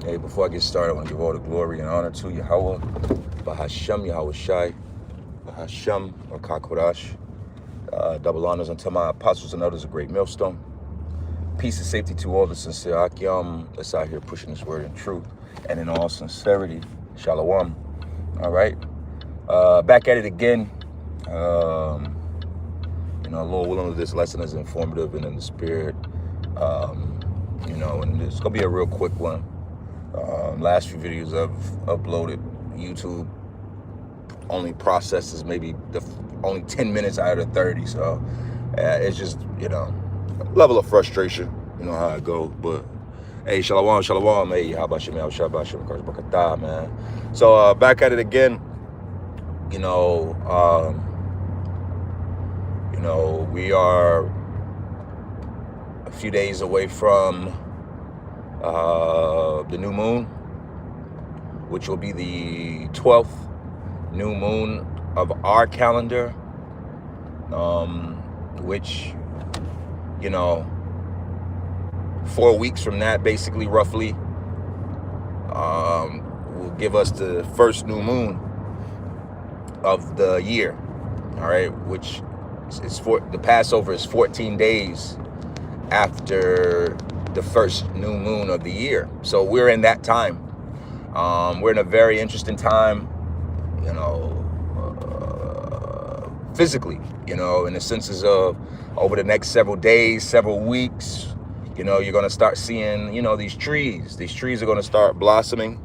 Hey, before I get started, I want to give all the glory and honor to Yahweh, Bahashem, Yahweh Shai, Bahashem, or Kakodash. Double honors unto my apostles and others, a great millstone. Peace and safety to all the sincere Akyam that's out here pushing this word in truth and in all sincerity. Shalom. All right. Back at it again. Lord willing, this lesson is informative and in the spirit. And it's going to be a real quick one. Last few videos I've uploaded, YouTube only processes maybe only 10 minutes out of the 30. So it's just, level of frustration, how it goes. But hey, shalom, hey, how about you, man? Man. So back at it again. We are a few days away from the new moon, which will be the 12th new moon of our calendar, which, 4 weeks from that, basically, roughly, will give us the first new moon of the year, all right, which is the Passover is 14 days after the first new moon of the year. So we're in that time. We're in a very interesting time, physically, in the senses of over the next several days, several weeks, you're going to start seeing, these trees. These trees are going to start blossoming.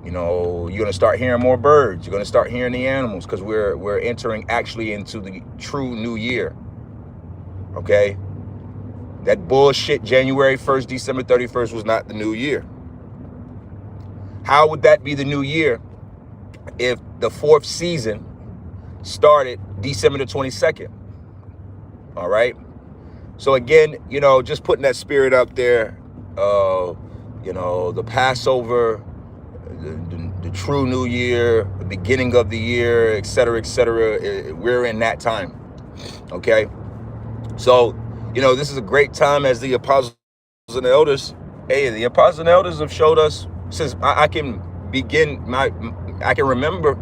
You're going to start hearing more birds. You're going to start hearing the animals, because we're entering actually into the true new year. Okay? That bullshit January 1st, December 31st was not the new year. How would that be the new year if the fourth season started December the 22nd? All right? So again, just putting that spirit up there, the Passover, the true new year, the beginning of the year, et cetera, we're in that time. Okay? So, this is a great time as the apostles and elders. Hey, the apostles and elders have showed us, since I can remember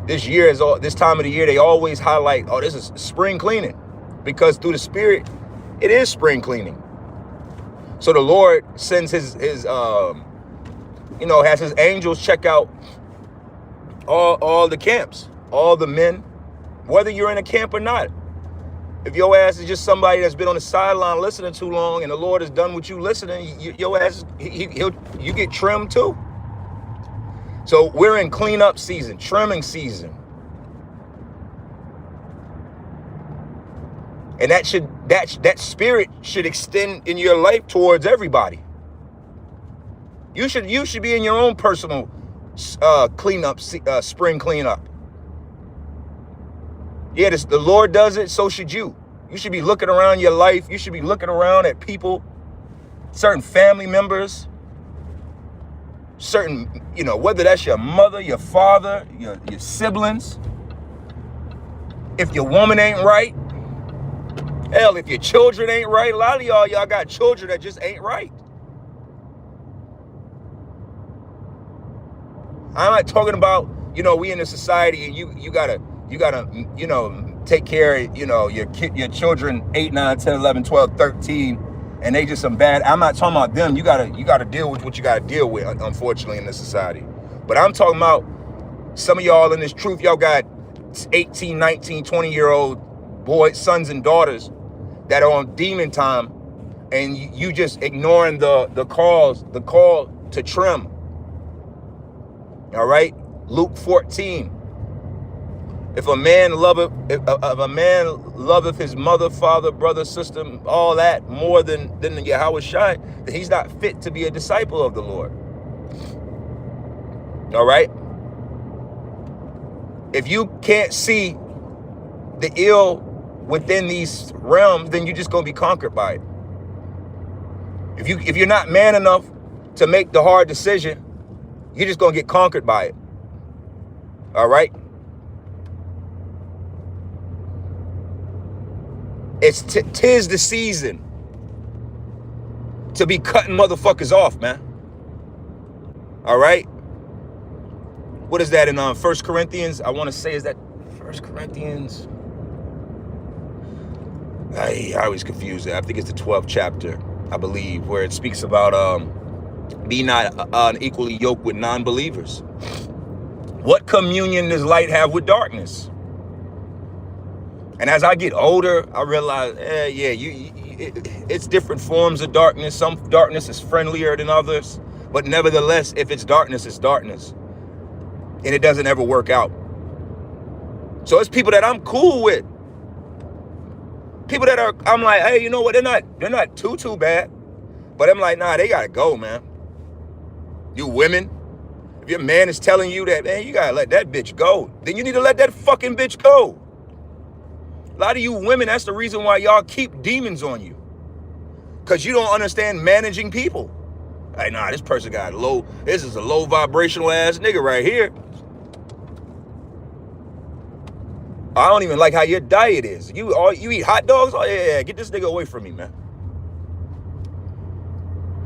this year, this time of the year, they always highlight, this is spring cleaning, because through the spirit, it is spring cleaning. So the Lord sends his has his angels check out all the camps, all the men, whether you're in a camp or not. If your ass is just somebody that's been on the sideline listening too long, and the Lord is done with you listening, your ass, you get trimmed too. So we're in cleanup season, trimming season. And that spirit should extend in your life towards everybody. You should be in your own personal cleanup, spring cleanup. Yeah, the Lord does it, so should you. You should be looking around your life. You should be looking around at people, certain family members, certain, whether that's your mother, your father, your siblings. If your woman ain't right, hell, if your children ain't right, a lot of y'all got children that just ain't right. I'm not talking about, we in a society and you gotta, take care of, your children 8, 9, 10, 11, 12, 13, and they just some bad. I'm not talking about them. You gotta deal with what you gotta deal with, unfortunately, in this society. But I'm talking about some of y'all in this truth. Y'all got 18, 19, 20-year-old boys, sons and daughters that are on demon time, and you just ignoring the call to trim. All right, Luke 14. If a man loveth his mother, father, brother, sister, all that more than the Yahweh Shai, then he's not fit to be a disciple of the Lord. All right. If you can't see the ill within these realms, then you're just gonna be conquered by it. If you're not man enough to make the hard decision, you're just gonna get conquered by it. All right. Tis the season to be cutting motherfuckers off, man. All right. What is that in 1 Corinthians? I want to say, is that 1 Corinthians? I always confuse it. I think it's the 12th chapter, I believe, where it speaks about be not unequally yoked with non-believers. What communion does light have with darkness? And as I get older, I realize, it's different forms of darkness. Some darkness is friendlier than others, but nevertheless, if it's darkness, it's darkness, and it doesn't ever work out. So it's people that I'm cool with, people that I'm like, hey, you know what? They're not too bad, but I'm like, nah, they gotta go, man. You women, if your man is telling you that, man, you gotta let that bitch go, then you need to let that fucking bitch go. A lot of you women, that's the reason why y'all keep demons on you. Because you don't understand managing people. Like, nah, this person got this is a low vibrational ass nigga right here. I don't even like how your diet is. You eat hot dogs? Oh, yeah, get this nigga away from me, man.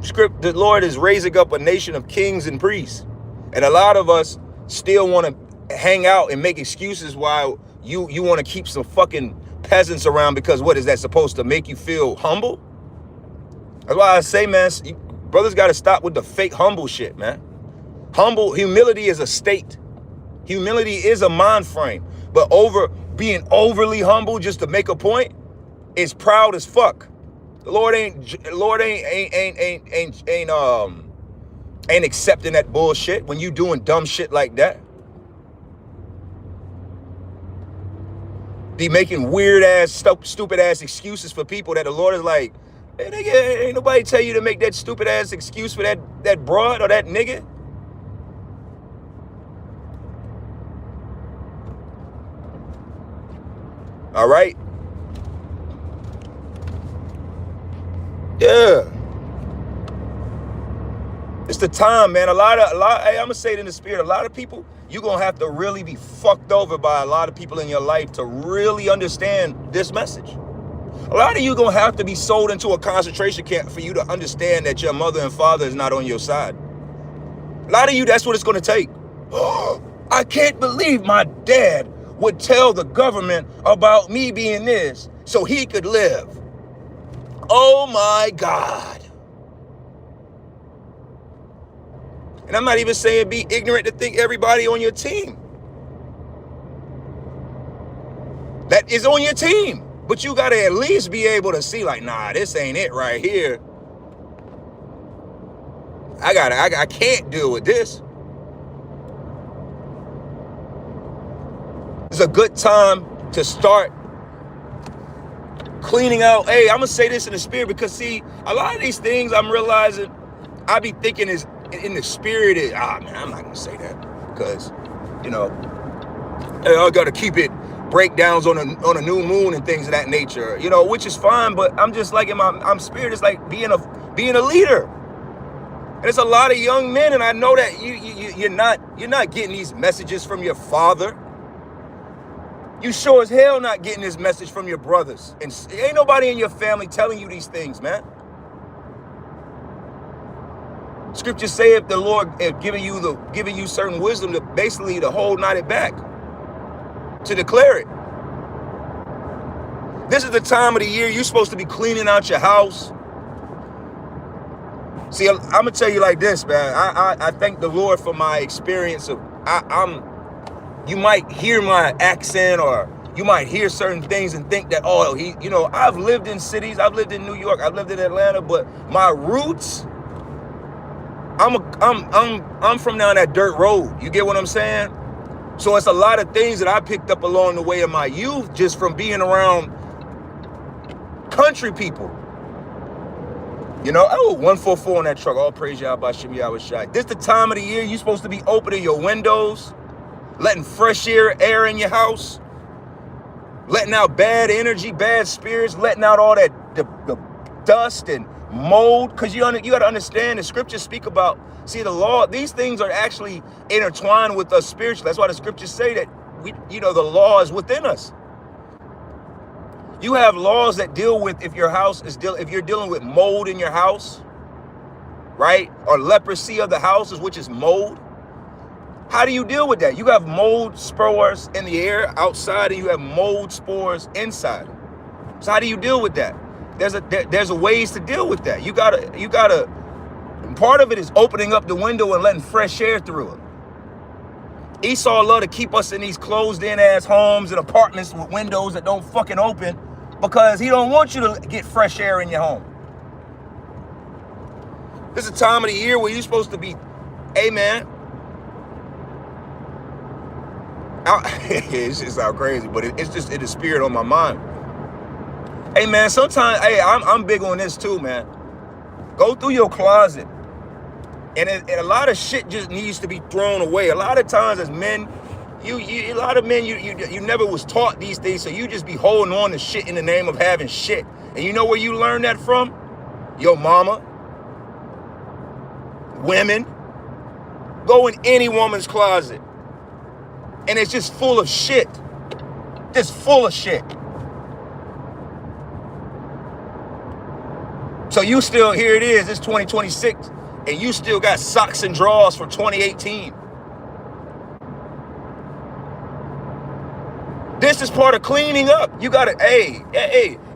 The Lord is raising up a nation of kings and priests. And a lot of us still want to hang out and make excuses while you want to keep some fucking peasants around, because what is that supposed to make you feel humble? That's why I say, man, brothers got to stop with the fake humble shit, man. Humility is a state. Humility is a mind frame. But being overly humble just to make a point is proud as fuck. The Lord ain't accepting that bullshit when you doing dumb shit like that. Be making weird ass, stupid ass excuses for people that the Lord is like, hey, nigga, ain't nobody tell you to make that stupid ass excuse for that broad or that nigga. All right. Yeah. It's the time, man. Hey, I'm gonna say it in the spirit. A lot of people, you're gonna have to really be fucked over by a lot of people in your life to really understand this message. A lot of you gonna have to be sold into a concentration camp for you to understand that your mother and father is not on your side. A lot of you, that's what it's gonna take. I can't believe my dad would tell the government about me being this so he could live. Oh my God. And I'm not even saying be ignorant to think everybody on your team that is on your team, but you got to at least be able to see like, nah, this ain't it right here. I can't deal with this. It's a good time to start cleaning out. Hey, I'm gonna say this in the spirit, because see, a lot of these things I'm realizing I be thinking is in the spirit is, man, I'm not gonna say that, because, you know, I gotta keep it breakdowns on a new moon and things of that nature, you know, which is fine, but I'm just like I'm spirit is like being a leader. And it's a lot of young men, and I know that you're not getting these messages from your father. You sure as hell not getting this message from your brothers. And ain't nobody in your family telling you these things, man. Scriptures say if the Lord is giving you certain wisdom to basically to hold not it back, to declare it. This is the time of the year you're supposed to be cleaning out your house. See, I'm gonna tell you like this, man. I thank the Lord for my experience of you might hear my accent, or you might hear certain things and think that, oh, I've lived in cities, I've lived in New York, I've lived in Atlanta, but my roots, I'm from down that dirt road. You get what I'm saying? So it's a lot of things that I picked up along the way of my youth just from being around country people. You know, 144 on that truck. All praise Yahweh Shem Yahweh Shai. This the time of the year you're supposed to be opening your windows, letting fresh air in your house, letting out bad energy, bad spirits, letting out all that the dust and mold. Because you got to understand, the scriptures speak about, see, the law, these things are actually intertwined with us spiritually. That's why the scriptures say that the law is within us. You have laws that deal with if you're dealing with mold in your house. right? Or leprosy of the houses, which is mold. How do you deal with that? You have mold spores in the air outside, and you have mold spores inside. So how do you deal with that? There's a ways to deal with that. You gotta. Part of it is opening up the window and letting fresh air through it. Esau love to keep us in these closed-in ass homes and apartments with windows that don't fucking open because he don't want you to get fresh air in your home. This is a time of the year where you're supposed to be, hey man. It's just out crazy, but it's just in the spirit on my mind. Hey man, sometimes, hey, I'm big on this too, man. Go through your closet. And a lot of shit just needs to be thrown away. A lot of times as men, you never was taught these things, so you just be holding on to shit in the name of having shit. And you know where you learn that from? Your mama. Women. Go in any woman's closet. And it's just full of shit. Just full of shit. So you still, here it is, it's 2026. And you still got socks and drawers for 2018. This is part of cleaning up. You gotta, hey,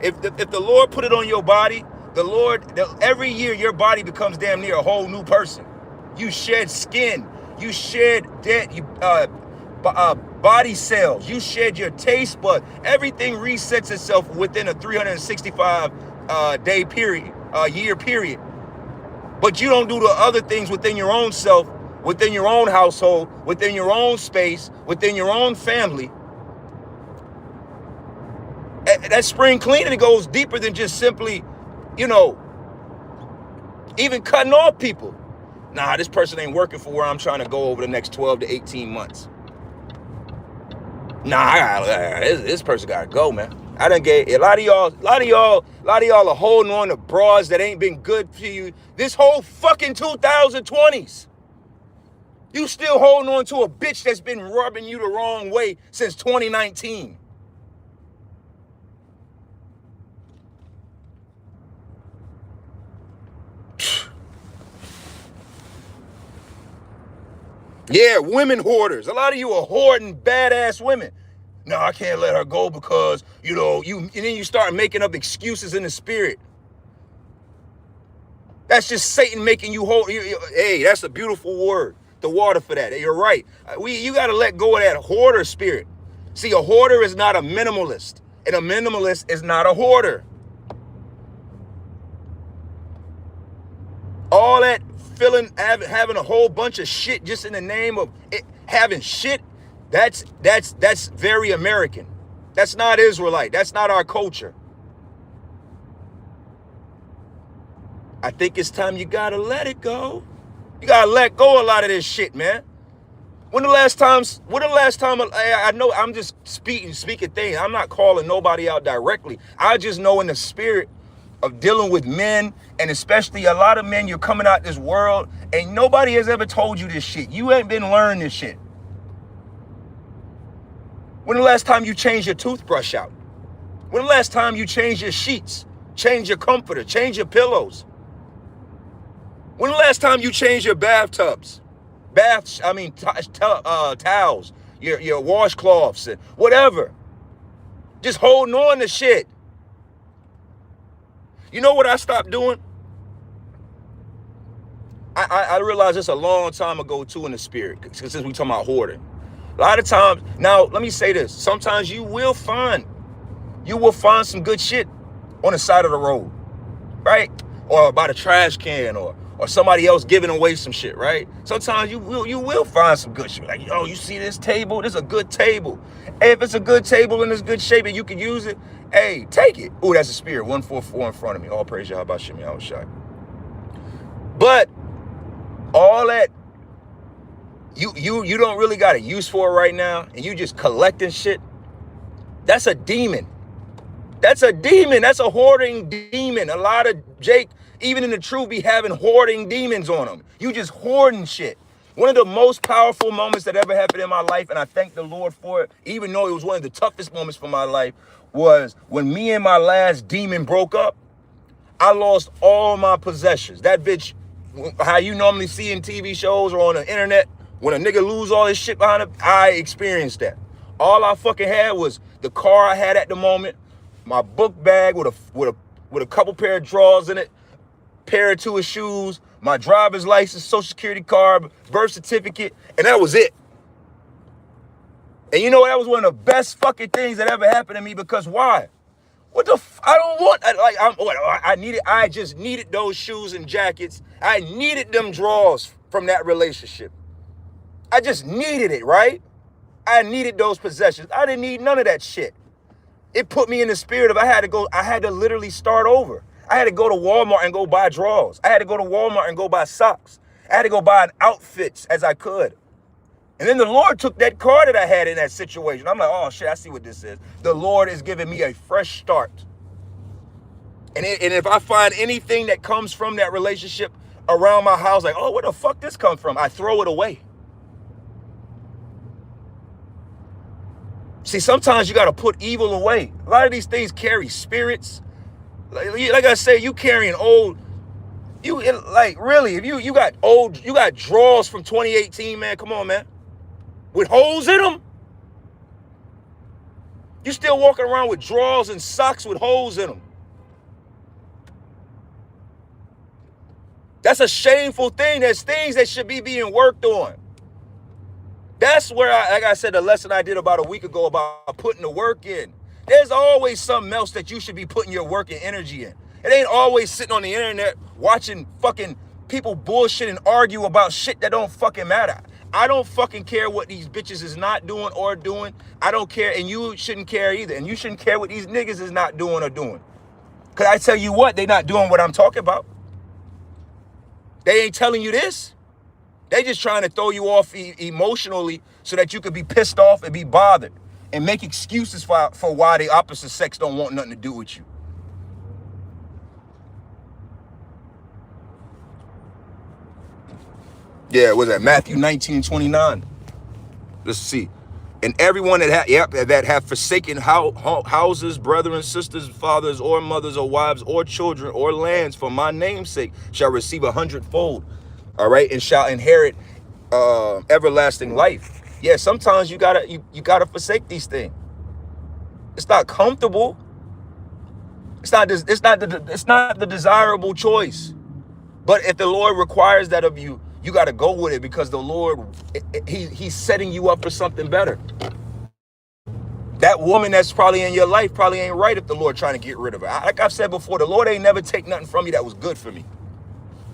if the Lord put it on your body, every year your body becomes damn near a whole new person. You shed skin, you shed dead, body cells, you shed your taste bud. Everything resets itself within a 365 day period, year period. But you don't do the other things within your own self, within your own household, within your own space, within your own family. That spring cleaning goes deeper than just simply, even cutting off people. Nah, this person ain't working for where I'm trying to go over the next 12 to 18 months. Nah, this person gotta go, man. I done gave a lot of y'all are holding on to bras that ain't been good for you this whole fucking 2020s. You still holding on to a bitch that's been rubbing you the wrong way since 2019. Yeah, women hoarders. A lot of you are hoarding badass women. No, I can't let her go because, and then you start making up excuses in the spirit. That's just Satan making you hold. Hey, that's a beautiful word. The water for that. You're right. You got to let go of that hoarder spirit. See, a hoarder is not a minimalist, and a minimalist is not a hoarder. All that having a whole bunch of shit just in the name of having shit. That's very American. That's not Israelite. That's not our culture. I think it's time you gotta let it go. You gotta let go a lot of this shit, man. When the last time, I know I'm just speaking things. I'm not calling nobody out directly. I just know in the spirit of dealing with men, and especially a lot of men, you're coming out this world and nobody has ever told you this shit. You ain't been learning this shit. When the last time you changed your toothbrush out? When the last time you changed your sheets, change your comforter, change your pillows? When the last time you changed your bathtubs, towels, your washcloths, and whatever? Just holding on to shit. You know what I stopped doing? I realized this a long time ago too in the spirit, since we talking about hoarding. A lot of times, now let me say this, sometimes you will find some good shit on the side of the road, right? Or by the trash can, or somebody else giving away some shit, right? Sometimes you will find some good shit. Like, yo, you see this table? This is a good table. Hey, if it's a good table and it's good shape and you can use it, hey, take it. Ooh, that's a spirit. 144 in front of me. All praise Yahweh Shem Yahweh Shai. But all that you don't really got a use for it right now, and you just collecting shit, that's a demon. That's a demon. That's a hoarding demon. A lot of Jake, even in the truth, be having hoarding demons on them. You just hoarding shit. One of the most powerful moments that ever happened in my life, and I thank the Lord for it, even though it was one of the toughest moments for my life, was when me and my last demon broke up. I lost all my possessions. That bitch how you normally see in TV shows or on the internet, when a nigga lose all his shit behind him, I experienced that. All I fucking had was the car I had at the moment, my book bag with a couple pair of drawers in it, pair or two of shoes, my driver's license, social security card, birth certificate, and that was it. And you know, that was one of the best fucking things that ever happened to me, because why? What the I don't want, I just needed those shoes and jackets. I needed them drawers from that relationship. I just needed it, right? I needed those possessions. I didn't need none of that shit. It put me in the spirit of I had to literally start over. I had to go to Walmart and go buy drawers. I had to go to Walmart and go buy socks. I had to go buy outfits as I could. And then the Lord took that car that I had in that situation. I'm like, oh shit, I see what this is. The Lord is giving me a fresh start. And if I find anything that comes from that relationship around my house, like, oh, where the fuck this come from? I throw it away. See, sometimes you got to put evil away. A lot of these things carry spirits. Like I say, you carrying old, really, if you got drawers from 2018, man, come on, man, with holes in them. You still walking around with drawers and socks with holes in them. That's a shameful thing. There's things that should be being worked on. That's where, like I said, the lesson I did about a week ago about putting the work in. There's always something else that you should be putting your work and energy in. It ain't always sitting on the internet watching fucking people bullshit and argue about shit that don't fucking matter. I don't fucking care what these bitches is not doing or doing. I don't care, and you shouldn't care either. And you shouldn't care what these niggas is not doing or doing. Because I tell you what, they not doing what I'm talking about. They ain't telling you this. They just trying to throw you off emotionally so that you could be pissed off and be bothered and make excuses for why the opposite sex don't want nothing to do with you. Yeah, was that Matthew 19:29? Let's see. And everyone that have forsaken houses, brethren, sisters, fathers, or mothers, or wives, or children, or lands for my name's sake shall receive 100-fold. All right, and shall inherit everlasting life. Yeah, sometimes you gotta forsake these things. It's not comfortable. It's not the desirable choice. But if the Lord requires that of you, you got to go with it, because the Lord, he's setting you up for something better. That woman that's probably in your life probably ain't right if the Lord trying to get rid of her. Like I've said before, the Lord ain't never take nothing from me that was good for me.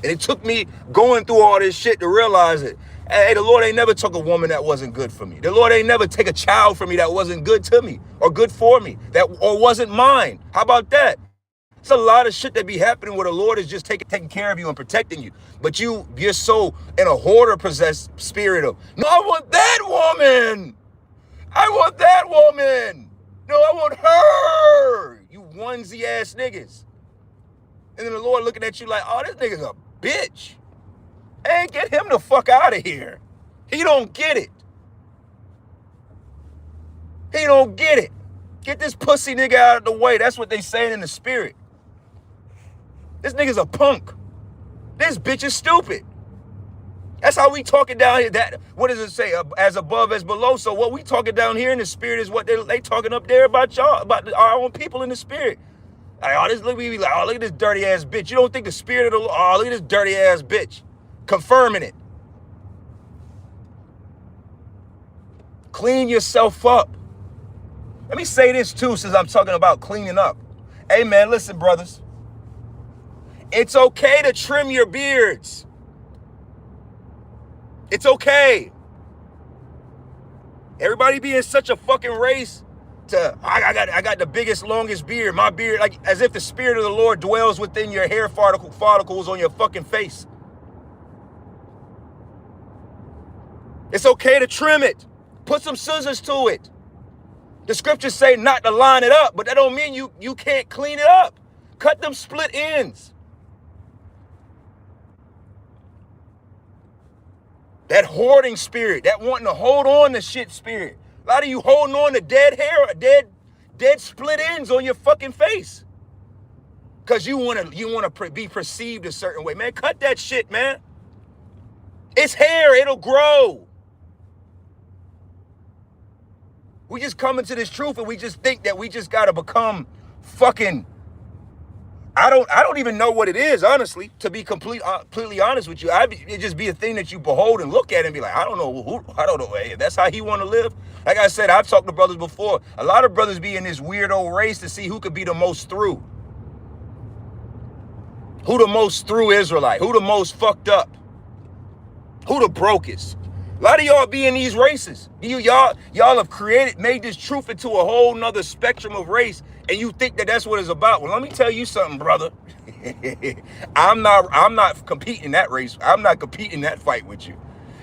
And it took me going through all this shit to realize it. Hey, the Lord ain't never took a woman that wasn't good for me. The Lord ain't never take a child from me that wasn't good to me or good for me, or wasn't mine. How about that? It's a lot of shit that be happening where the Lord is just taking care of you and protecting you. But you're so in a hoarder possessed spirit of, no, I want that woman. I want that woman. No, I want her. You onesie ass niggas. And then the Lord looking at you like, oh, this nigga's a bitch. Hey, get him the fuck out of here. He don't get it. He don't get it. Get this pussy nigga out of the way. That's what they saying in the spirit. This nigga's a punk. This bitch is stupid. That's how we talking down here. That, what does it say? As above, as below. So what we talking down here in the spirit is what they talking up there about y'all, about our own people in the spirit. Like, oh, look at this dirty ass bitch. You don't think the spirit of the Lord, oh, look at this dirty ass bitch. Confirming it. Clean yourself up. Let me say this too, since I'm talking about cleaning up. Hey man, listen, brothers. It's okay to trim your beards. It's okay. Everybody be in such a fucking race to, I got the biggest, longest beard. My beard, like as if the spirit of the Lord dwells within your hair follicles on your fucking face. It's okay to trim it. Put some scissors to it. The scriptures say not to line it up, but that don't mean you can't clean it up. Cut them split ends. That hoarding spirit, that wanting to hold on to shit spirit. A lot of you holding on to dead hair or dead split ends on your fucking face. Because you want to be perceived a certain way. Man, cut that shit, man. It's hair. It'll grow. We just come into this truth and we just think that we just got to become fucking... I don't even know what it is, honestly, to be completely honest with you. It just be a thing that you behold and look at and be like, I don't know. Hey, if that's how he want to live. Like I said, I've talked to brothers before. A lot of brothers be in this weirdo race to see who could be the most through. Who the most through Israelite? Who the most fucked up? Who the brokest? A lot of y'all be in these races. Y'all have made this truth into a whole nother spectrum of race, and you think that that's what it's about. Well, let me tell you something, brother. I'm not competing in that race. I'm not competing in that fight with you.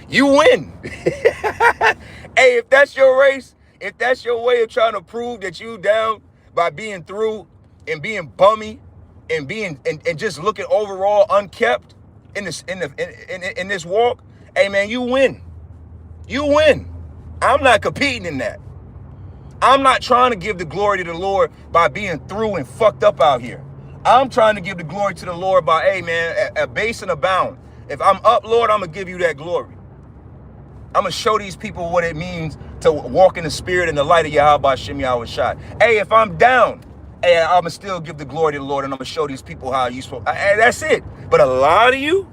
You win. Hey, if that's your race, if that's your way of trying to prove that you down by being through and being bummy and being and just looking overall unkept in this walk, hey man, you win. You win. I'm not competing in that. I'm not trying to give the glory to the Lord by being through and fucked up out here. I'm trying to give the glory to the Lord by, hey man, a base and a bound. If I'm up, Lord, I'm going to give you that glory. I'm going to show these people what it means to walk in the spirit and the light of Yahweh Shem Yahweh Shai. Hey, if I'm down, hey, I'm going to still give the glory to the Lord and I'm going to show these people how you supposed. Hey, that's it. But a lot of you,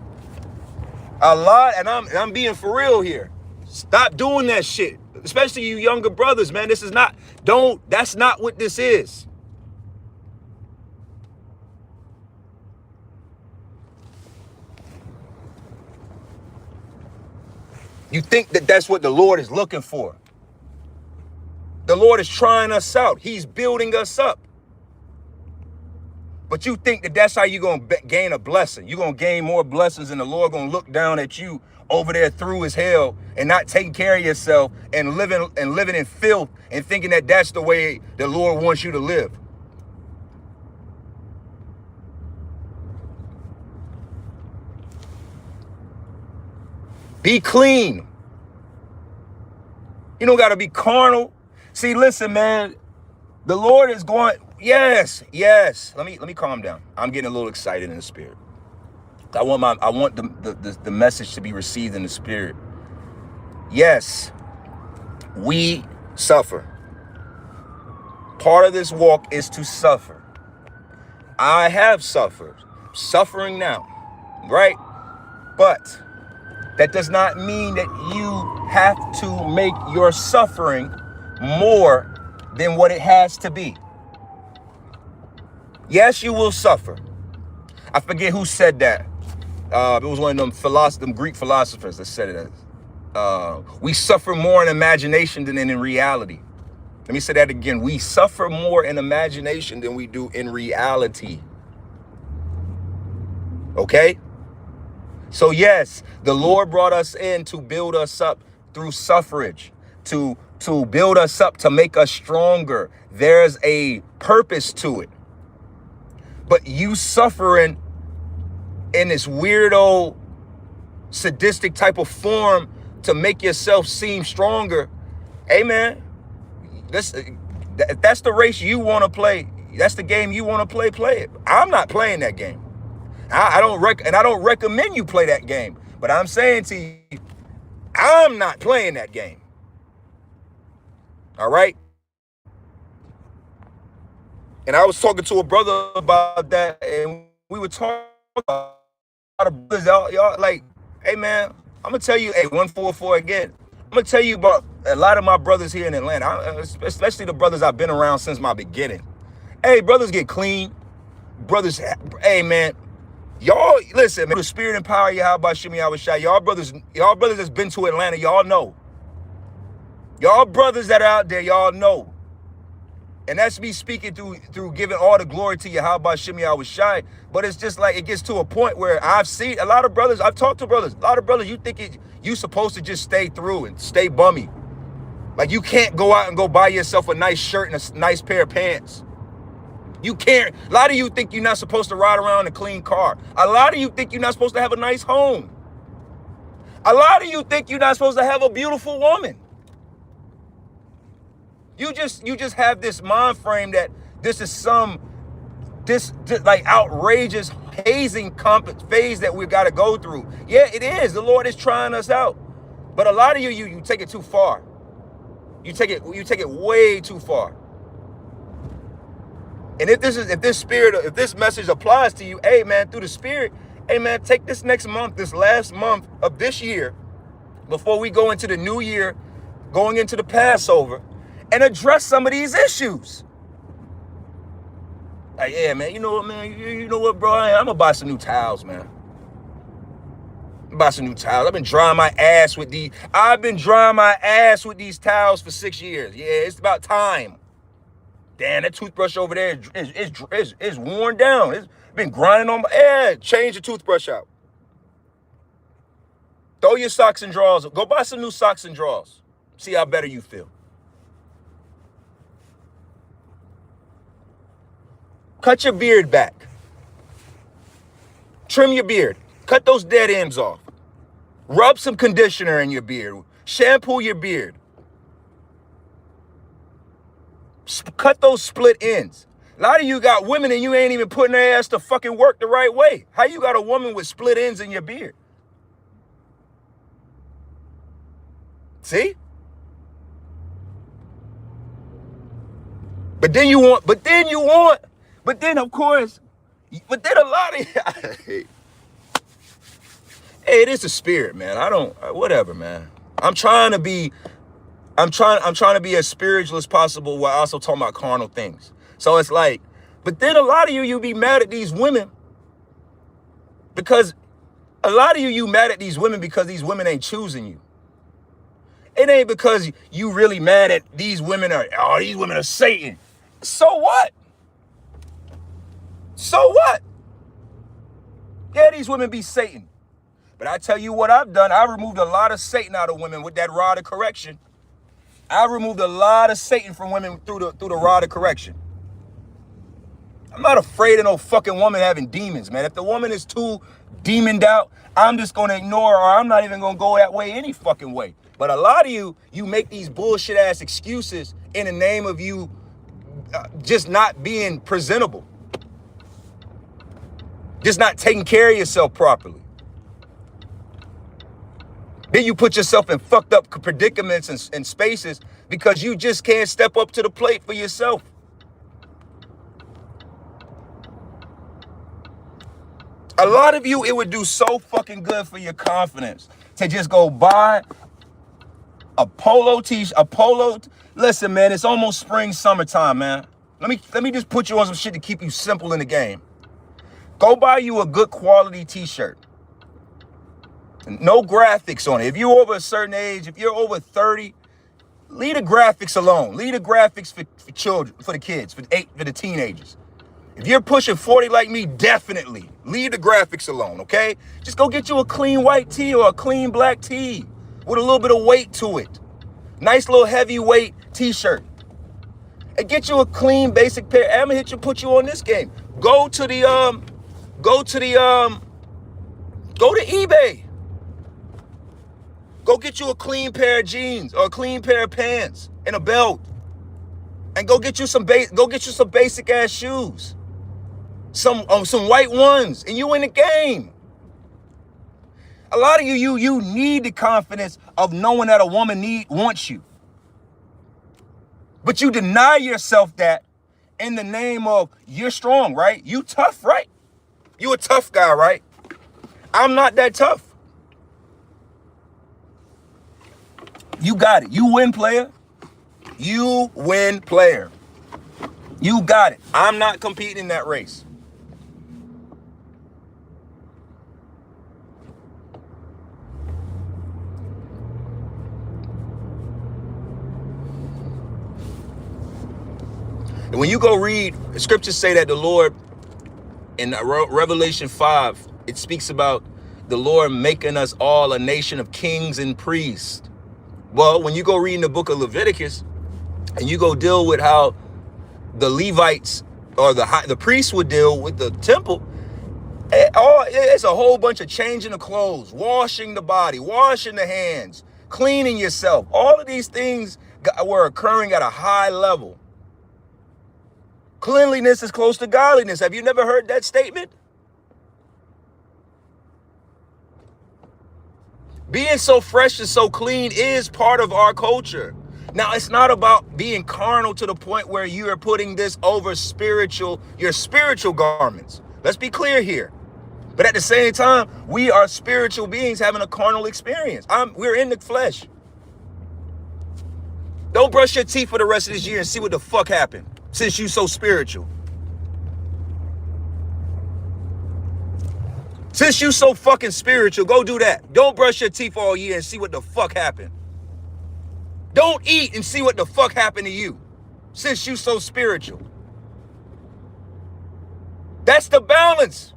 and I'm being for real here. Stop doing that shit. Especially you younger brothers, man. That's not what this is. You think that that's what the Lord is looking for. The Lord is trying us out. He's building us up. But you think that that's how you're going to gain a blessing. You're going to gain more blessings and the Lord going to look down at you over there through as hell and not taking care of yourself and living in filth and thinking that that's the way the Lord wants you to live. Be clean. You don't got to be carnal. See, listen, man, the Lord is going, yes. Let me calm down. I'm getting a little excited in the spirit. I want the message to be received in the spirit. Yes, we suffer. Part of this walk is to suffer. I have suffered, suffering now, right? But that does not mean that you have to make your suffering more than what it has to be. Yes, you will suffer. I forget who said that. It was one of them Greek philosophers that said it. We suffer more in imagination than in reality. Let me say that again. We suffer more in imagination than we do in reality. Okay? So yes, the Lord brought us in to build us up through suffrage, to build us up, to make us stronger. There's a purpose to it. But you suffering in this weirdo, sadistic type of form to make yourself seem stronger, hey man, if that's the race you want to play, that's the game you want to play, play it. I'm not playing that game. I don't recommend you play that game. But I'm saying to you, I'm not playing that game. All right? And I was talking to a brother about that, and we were talking about a lot of brothers, y'all like, hey man, I'm gonna tell you, hey, 144 again. I'm gonna tell you about a lot of my brothers here in Atlanta, especially the brothers I've been around since my beginning. Hey, brothers get clean. Brothers, hey man, y'all listen, man. The spirit and power, Yahweh Shem Yahweh Shai. Y'all brothers that's been to Atlanta, y'all know. Y'all brothers that are out there, y'all know. And that's me speaking through giving all the glory to Yahweh Shem Yahweh Shai. But it's just like it gets to a point where I've seen a lot of brothers, I've talked to brothers, a lot of brothers, you think you supposed to just stay through and stay bummy. Like you can't go out and go buy yourself a nice shirt and a nice pair of pants. You can't. A lot of you think you're not supposed to ride around in a clean car. A lot of you think you're not supposed to have a nice home. A lot of you think you're not supposed to have a beautiful woman. You just have this mind frame that this is some this like outrageous hazing phase that we got to go through. Yeah, it is. The Lord is trying us out. But a lot of you take it too far. You take it way too far. And if this message applies to you, hey man, through the Spirit, hey man, take this next month, this last month of this year, before we go into the new year, going into the Passover, and address some of these issues. Like, yeah, man, you know what, man? You know what, bro? I'm gonna buy some new towels, man. Buy some new towels. I've been drying my ass with these towels for 6 years. Yeah, it's about time. Damn, that toothbrush over there is worn down. It's been grinding on my head. Change the toothbrush out. Throw your socks and drawers. Go buy some new socks and drawers. See how better you feel. Cut your beard back. Trim your beard. Cut those dead ends off. Rub some conditioner in your beard. Shampoo your beard. Cut those split ends. A lot of you got women and you ain't even putting their ass to fucking work the right way. How you got a woman with split ends in your beard? See? But then a lot of hey, it is a spirit, man. Whatever, man. I'm trying to be as spiritual as possible while also talking about carnal things. So it's like, but then a lot of you be mad at these women because these women ain't choosing you. It ain't because you really mad at these women these women are Satan. So what? So what? Yeah, these women be Satan. But I tell you what I've done. I removed a lot of Satan out of women with that rod of correction. I removed a lot of Satan from women through the rod of correction. I'm not afraid of no fucking woman having demons, man. If the woman is too demoned out, I'm just going to ignore her, or I'm not even going to go that way any fucking way. But a lot of you make these bullshit ass excuses in the name of you just not being presentable. Just not taking care of yourself properly. Then you put yourself in fucked up predicaments and spaces because you just can't step up to the plate for yourself. A lot of you, it would do so fucking good for your confidence to just go buy a polo t-shirt. Listen, man, it's almost spring, summertime, man. Let me just put you on some shit to keep you simple in the game. Go buy you a good quality t-shirt. No graphics on it. If you're over a certain age, if you're over 30, leave the graphics alone. Leave the graphics for children, for the kids, for the teenagers. If you're pushing 40 like me, definitely leave the graphics alone, okay? Just go get you a clean white tee or a clean black tee with a little bit of weight to it. Nice little heavyweight t-shirt. And get you a clean basic pair. I'm gonna put you on this game. Go to eBay. Go get you a clean pair of jeans or a clean pair of pants and a belt. And go get you some basic ass shoes. Some white ones, and you in the game. A lot of you need the confidence of knowing that a woman wants you. But you deny yourself that in the name of you're strong, right? You tough, right? You a tough guy, right? I'm not that tough. You got it. You win, player. You win, player. You got it. I'm not competing in that race. And when you go read, the scriptures say that the Lord, in Revelation 5, it speaks about the Lord making us all a nation of kings and priests. Well, when you go read in the book of Leviticus, and you go deal with how the Levites or the priests would deal with the temple, it's a whole bunch of changing the clothes, washing the body, washing the hands, cleaning yourself. All of these things were occurring at a high level. Cleanliness is close to godliness. Have you never heard that statement? Being so fresh and so clean is part of our culture. Now, it's not about being carnal to the point where you are putting this over your spiritual garments. Let's be clear here. But at the same time, we are spiritual beings having a carnal experience. We're in the flesh. Don't brush your teeth for the rest of this year and see what the fuck happened since you so spiritual. Since you so fucking spiritual, go do that. Don't brush your teeth all year and see what the fuck happened. Don't eat and see what the fuck happened to you since you so spiritual. That's the balance.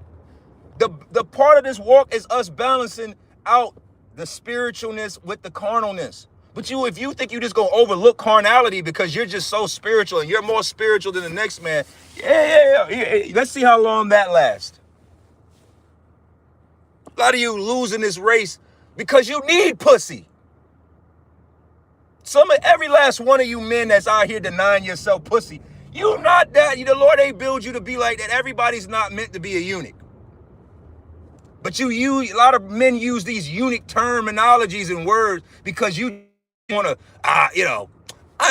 The part of this walk is us balancing out the spiritualness with the carnalness. But if you think you just gonna overlook carnality because you're just so spiritual and you're more spiritual than the next man, yeah. Let's see how long that lasts. A lot of you losing this race because you need pussy. Every last one of you men that's out here denying yourself pussy, you not that. The Lord ain't build you to be like that. Everybody's not meant to be a eunuch. But a lot of men use these eunuch terminologies and words because you want to, I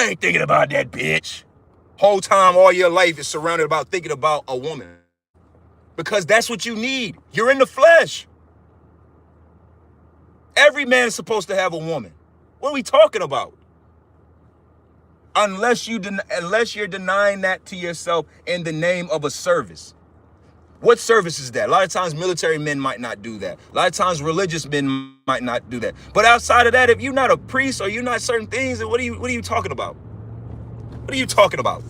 ain't thinking about that bitch. Whole time, all your life is surrounded about thinking about a woman. Because that's what you need. You're in the flesh. Every man is supposed to have a woman. What are we talking about? Unless you're denying that to yourself in the name of a service. What service is that? A lot of times military men might not do that. A lot of times religious men might not do that. But outside of that, if you're not a priest or you're not certain things, then what are you talking about? What are you talking about?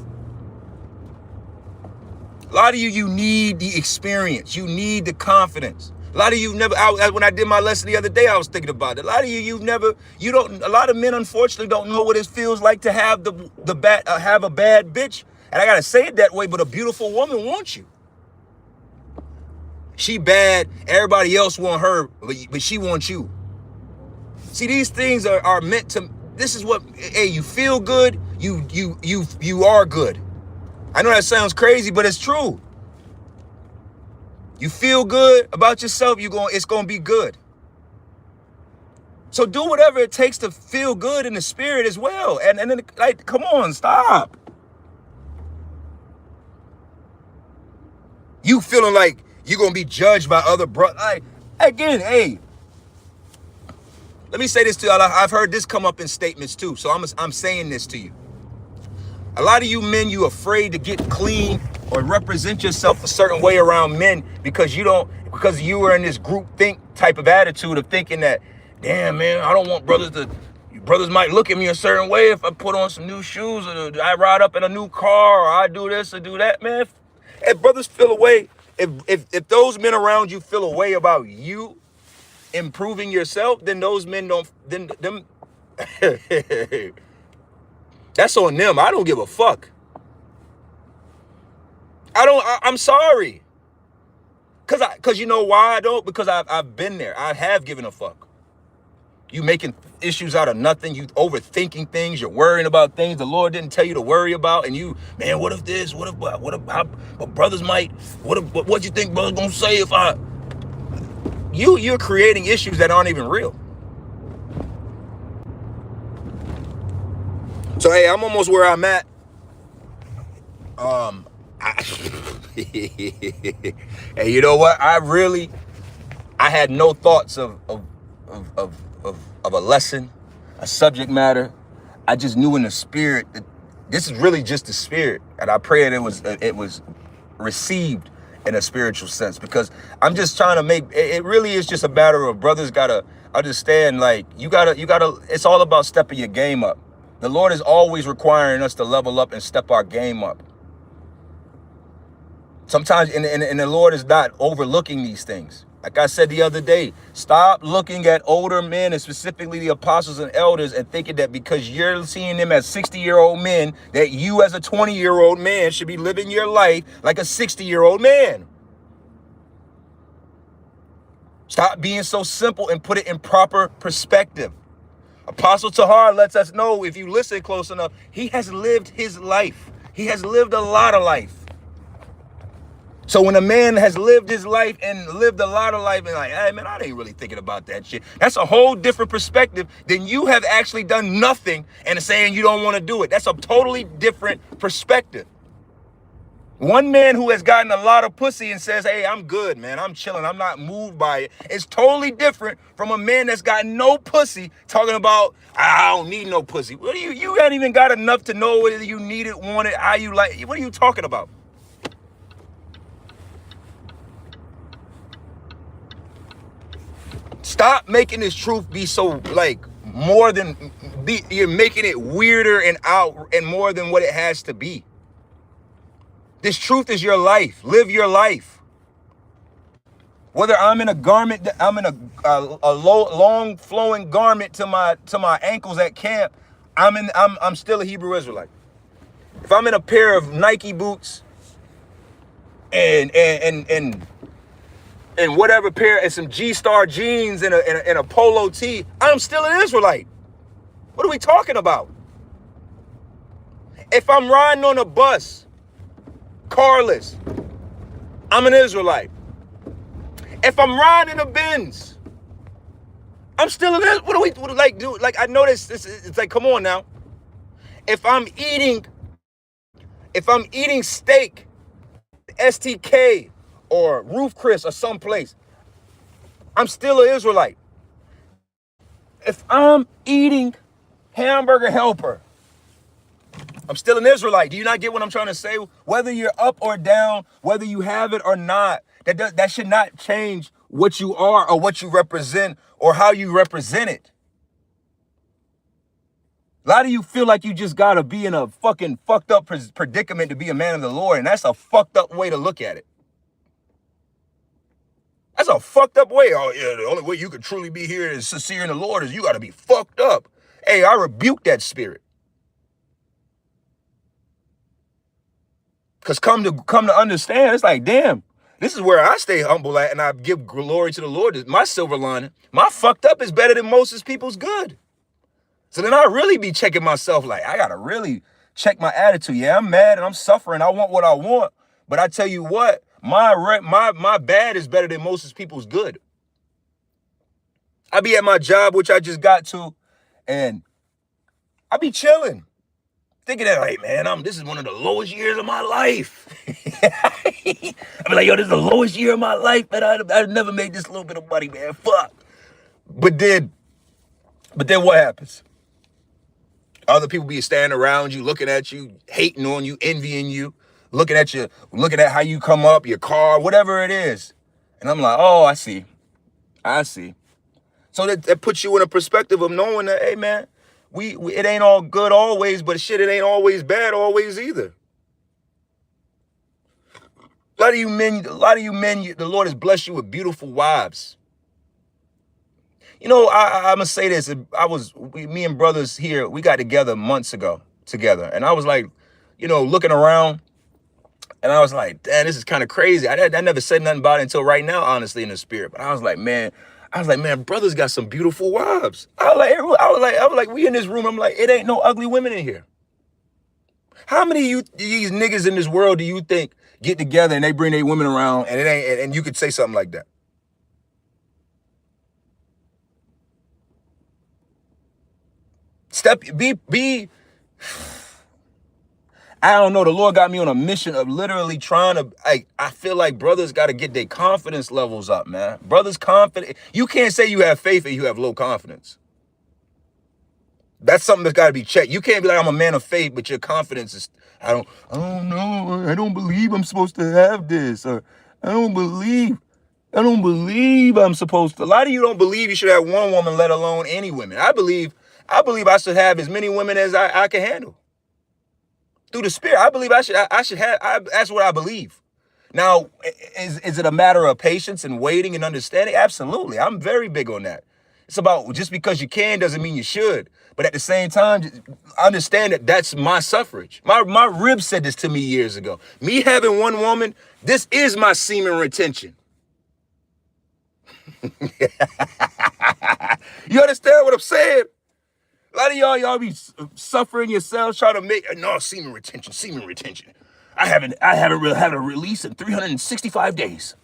A lot of you need the experience. You need the confidence. A lot of you when I did my lesson the other day, I was thinking about it. A lot of a lot of men unfortunately don't know what it feels like to have have a bad bitch. And I gotta say it that way, but a beautiful woman wants you. She bad, everybody else want her, but she wants you. See, these things are meant to, this is what, you feel good, you are good. I know that sounds crazy, but it's true. You feel good about yourself, it's gonna be good. So do whatever it takes to feel good in the spirit as well. And then, like, come on, stop. You feeling like you're going to be judged by other brothers. Again, let me say this to you. I've heard this come up in statements too. So I'm saying this to you. A lot of you men, you afraid to get clean or represent yourself a certain way around men because you were in this group think type of attitude of thinking that, damn, man, I don't want brothers might look at me a certain way if I put on some new shoes or I ride up in a new car or I do this or do that, man. If brothers feel away, if those men around you feel a way about you improving yourself, then those men them that's on them. I don't give a fuck. I'm sorry. Cause you know why I don't? Because I've been there. I have given a fuck. You making issues out of nothing. You overthinking things. You're worrying about things the Lord didn't tell you to worry about. And you, man, what if this? What brothers might? What you think brothers gonna say if I? You're creating issues that aren't even real. So hey, I'm almost where I'm at. Hey, you know what? I had no thoughts of a lesson, a subject matter. I just knew in the spirit that this is really just the spirit, and I pray that it was received in a spiritual sense, because I'm just trying to make it really is just a matter of brothers gotta understand, like you gotta it's all about stepping your game up. The Lord is always requiring us to level up and step our game up. Sometimes, and the Lord is not overlooking these things. Like I said the other day, stop looking at older men and specifically the apostles and elders and thinking that because you're seeing them as 60-year-old men, that you as a 20-year-old man should be living your life like a 60-year-old man. Stop being so simple and put it in proper perspective. Apostle Tahar lets us know, if you listen close enough, he has lived his life. He has lived a lot of life. So when a man has lived his life and lived a lot of life and like, hey man, I ain't really thinking about that shit. That's a whole different perspective than you have actually done nothing and saying you don't want to do it. That's a totally different perspective. One man who has gotten a lot of pussy and says, hey, I'm good, man. I'm chilling. I'm not moved by it. It's totally different from a man that's got no pussy talking about, I don't need no pussy. What do you haven't even got enough to know whether you need it, want it, how you like it. What are you talking about? Stop making this truth be so like you're making it weirder and out and more than what it has to be. This truth is your life. Live your life. Whether I'm in a garment, I'm in a long flowing garment to my ankles at camp, I'm still a Hebrew Israelite. If I'm in a pair of Nike boots and whatever pair and some G-Star jeans and a polo tee, I'm still an Israelite. What are we talking about? If I'm riding on a bus, carless, I'm an Israelite. If I'm riding a Benz, I'm still an Israelite. What do we like do? Like I know this. It's like, come on now. If I'm eating steak, STK or Roof Chris or someplace, I'm still an Israelite. If I'm eating Hamburger Helper, I'm still an Israelite. Do you not get what I'm trying to say? Whether you're up or down, whether you have it or not, that should not change what you are or what you represent or how you represent it. A lot of you feel like you just got to be in a fucking fucked up predicament to be a man of the Lord, and that's a fucked up way to look at it. That's a fucked up way. Oh, yeah, the only way you can truly be here and sincere in the Lord is you got to be fucked up. Hey, I rebuke that spirit. Because come to understand, it's like, damn, this is where I stay humble at and I give glory to the Lord. My silver lining, my fucked up is better than most people's good. So then I really be checking myself like, I got to really check my attitude. Yeah, I'm mad and I'm suffering. I want what I want. But I tell you what, my bad is better than most people's good. I be at my job, which I just got to, and I be chilling. Thinking that, hey man, this is one of the lowest years of my life. I be like, yo, this is the lowest year of my life, man. I've never made this little bit of money, man. Fuck. But then what happens? Other people be standing around you, looking at you, hating on you, envying you, looking at how you come up, your car, whatever it is. And I'm like, oh, I see. So that puts you in a perspective of knowing that, hey man, it ain't all good always, but shit, it ain't always bad always either. A lot of you men, the Lord has blessed you with beautiful wives. You know, I'm gonna say this. Me and brothers here, we got together months ago together, and I was like, you know, looking around, and I was like, damn, this is kind of crazy. I never said nothing about it until right now, honestly, in the spirit. But I was like, man, brothers got some beautiful wives. I was like, we in this room. I'm like, it ain't no ugly women in here. How many of these niggas in this world do you think get together and they bring their women around and it ain't, and you could say something like that? I don't know. The Lord got me on a mission of literally trying to, I feel like brothers got to get their confidence levels up, man. Brothers confident. You can't say you have faith and you have low confidence. That's something that's got to be checked. You can't be like, I'm a man of faith, but your confidence is, I don't know. I don't believe I'm supposed to have this. Or I don't believe I'm supposed to. A lot of you don't believe you should have one woman, let alone any women. I believe I should have as many women as I can handle. Through the spirit, I believe I should have. That's what I believe. Now, is it a matter of patience and waiting and understanding? Absolutely. I'm very big on that. It's about just because you can doesn't mean you should. But at the same time, understand that that's my suffrage. My rib said this to me years ago. Me having one woman, this is my semen retention. You understand what I'm saying? A lot of y'all be suffering yourselves trying to make, no, semen retention. I haven't really had a release in 365 days.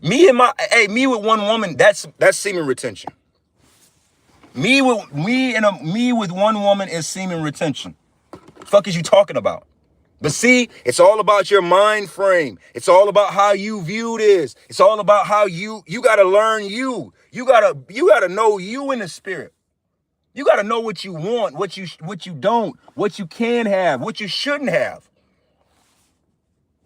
Me with one woman, that's semen retention. Me with one woman is semen retention. Fuck is you talking about? But see, it's all about your mind frame. It's all about how you view this. It's all about how you gotta learn you. You gotta know you in the spirit. You gotta know what you want, what you don't, what you can have, what you shouldn't have.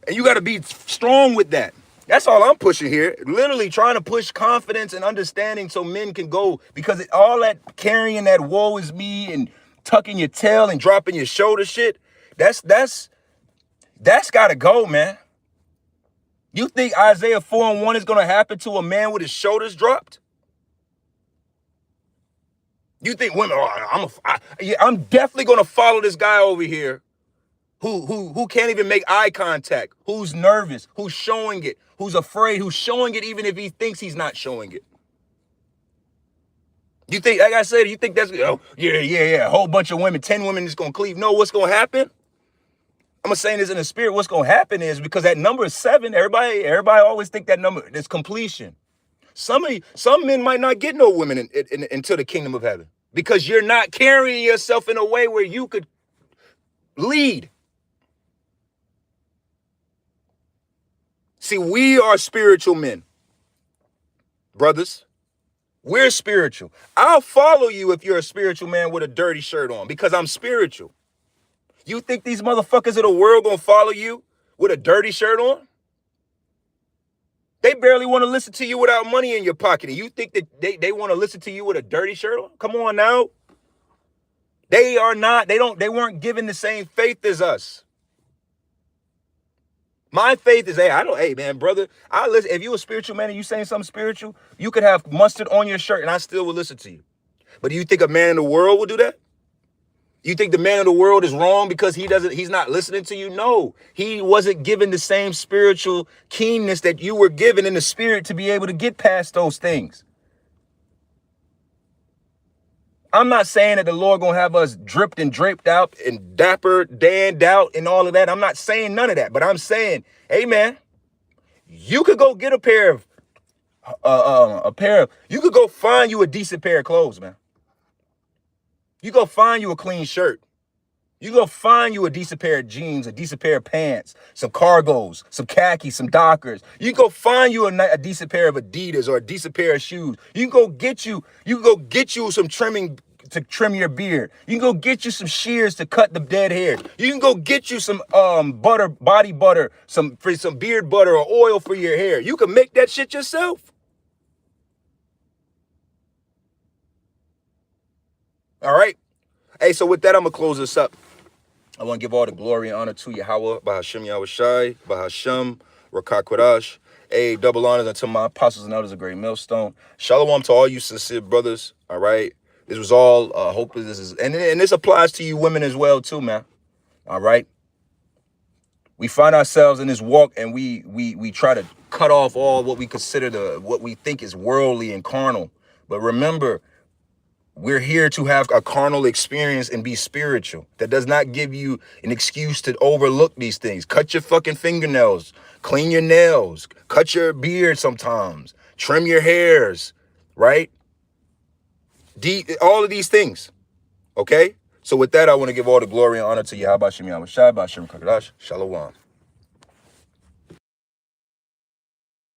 And you gotta be strong with that. That's all I'm pushing here. Literally trying to push confidence and understanding so men can go, because all that carrying that woe is me and tucking your tail and dropping your shoulder shit, that's gotta go, man. You think Isaiah 4:1 is gonna happen to a man with his shoulders dropped? You think women, I'm definitely gonna follow this guy over here who can't even make eye contact, who's nervous, who's showing it, who's afraid, who's showing it even if he thinks he's not showing it. You think, like I said, you think that's, oh, yeah, a whole bunch of women, 10 women is going to cleave. No, what's going to happen? I'm saying this in the spirit. What's going to happen is, because that number is 7, everybody always think that number is completion. Some men might not get no women into the kingdom of heaven because you're not carrying yourself in a way where you could lead. See, we are spiritual men, brothers. We're spiritual. I'll follow you if you're a spiritual man with a dirty shirt on, because I'm spiritual. You think these motherfuckers of the world gonna follow you with a dirty shirt on? They barely want to listen to you without money in your pocket. And you think that they want to listen to you with a dirty shirt on? Come on now. They weren't given the same faith as us. My faith is, hey man, brother, I listen. If you a spiritual man and you saying something spiritual, you could have mustard on your shirt and I still will listen to you. But do you think a man in the world will do that? You think the man of the world is wrong because he's not listening to you? No, he wasn't given the same spiritual keenness that you were given in the spirit to be able to get past those things. I'm not saying that the Lord gonna have us dripped and draped out and dapper, danned out and all of that. I'm not saying none of that, but I'm saying, hey man, you could go get you could go find you a decent pair of clothes, man. You go find you a clean shirt. You go find you a decent pair of jeans, a decent pair of pants, some cargos, some khakis, some Dockers. You can go find you a decent pair of Adidas or a decent pair of shoes. You can go get you some trimming to trim your beard. You can go get you some shears to cut the dead hair. You can go get you some body butter, some beard butter or oil for your hair. You can make that shit yourself. All right. Hey, so with that, I'm gonna close this up. I want to give all the glory and honor to Yahweh, Bahashem Yahushai, Bahashem, Rakak Kodash. Double honors unto my apostles and elders of Great Millstone. Shalom to all you sincere brothers. All right. This was all hopefully this is, and this applies to you women as well too, man. All right. We find ourselves in this walk and we try to cut off all what we consider what we think is worldly and carnal. But remember, we're here to have a carnal experience and be spiritual. That does not give you an excuse to overlook these things. Cut your fucking fingernails, clean your nails, cut your beard sometimes, trim your hairs, right? All of these things, okay? So with that, I want to give all the glory and honor to Yahweh Shem Yahweh Shai, Bashem Kakadash, Shalom.